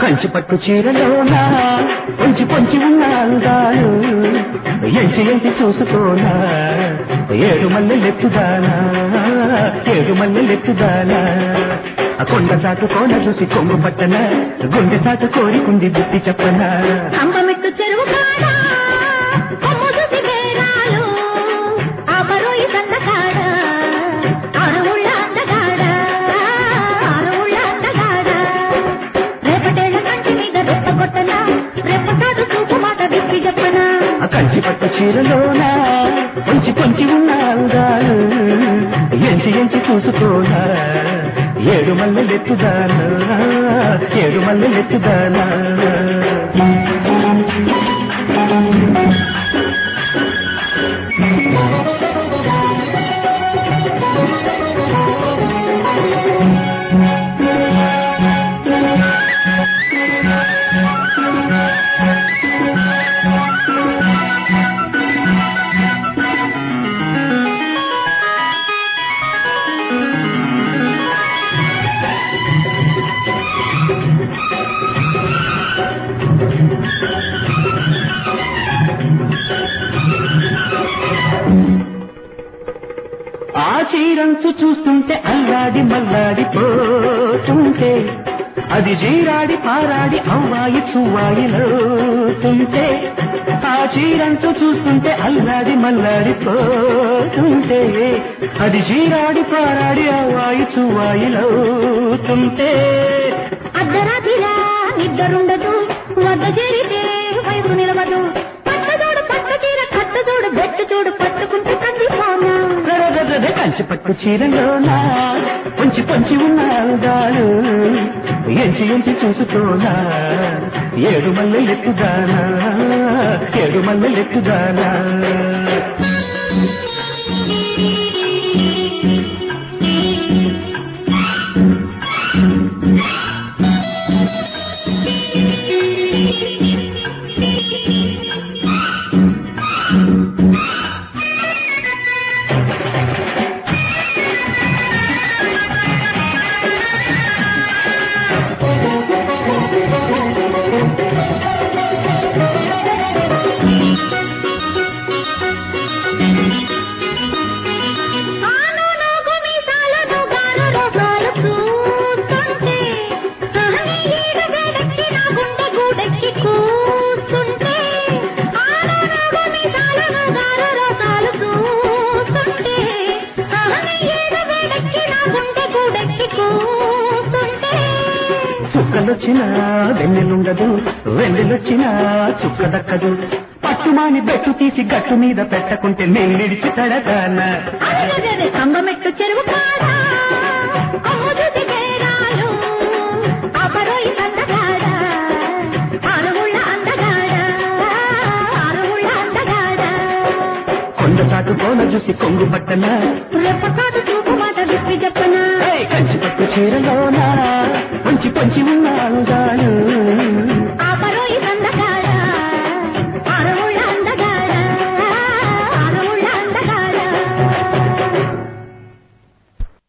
కంచి పట్టు చీరలోనా పొంచి పొంచి ఉన్న అందాలు ఎంచి ఎంచి చూసుకోనా ఏడు మల్లెలెత్తుదానా ఏడు మల్లెలెత్తుదానా కొండ చాటు కోన చూసి కొంగు పట్టన గుండె చాటు కోరికుంది బుద్ధి చెప్పనా అంబమెట్టు చెరువు కాడా కొమ్ము చూసి బేరాలు ఆ బరోయి సందకాడ ఆరుళ్ళ అందగాడ ఆరుళ్ళ అందగాడ రేపటేళ్ళ కంటి మీద రెప్పగొట్టనా రెప్పటాడు చూపు మాట విప్పి చెప్పనా కంచి పట్టు చీరలోనా పొంచి పొంచి ఉన్న అందాలు ఎంచి ఎంచి చూసుకోనా ఏడు మల్లెలెత్తుదానా ఏడు మల్లెలెత్తుదానా ఆ చీరంచు చూస్తుంటే అల్లాడి మల్లాడిపోతుంటే అది జీరాడి పారాడి అవ్వాయి చువ్వాయిలోతుంటే ఆ చీరంచు చూస్తుంటే అల్లాడి మల్లాడిపోతుంటే అది జీరాడి పారాడి అవ్వాయి చువ్వాయిలోతుంటే అర్ధరాత్రిలా నిద్రుండదు వద్ద చేరితే వయసు నిలవదు పట్టదోడు పట్ట చీర కట్టదోడు బెట్టు చూడు పట్టుకుంటే కందిపోనా కంచి పట్టు చీరలోనా పొంచి పొంచి ఉన్న అందాలు ఎంచి ఎంచి చూసుకోనా ఏడు మల్లెలెత్తుదానా ఏడు మల్లెలెత్తుదానా చుక్కలొచ్చినా వెన్నెలుండదు వెన్నెలొచ్చినా చుక్క దక్కదు పట్టుమాని బెట్టు తీసి గట్టు మీద పెట్టకుంటే నెల్లిడిచి తడగానా అంబమెట్టు చెరువు కాడా కొమ్ము చూసి బేరాలు ఆ బరోయి సందగాడ ఆరుళ్ళ అందగాడ ఆరుళ్ళ అందగాడ కొండ చాటు కోన చూసి కొంగు పట్టనా రెప్పటాడు చూపు మాట విప్పి చెప్పనా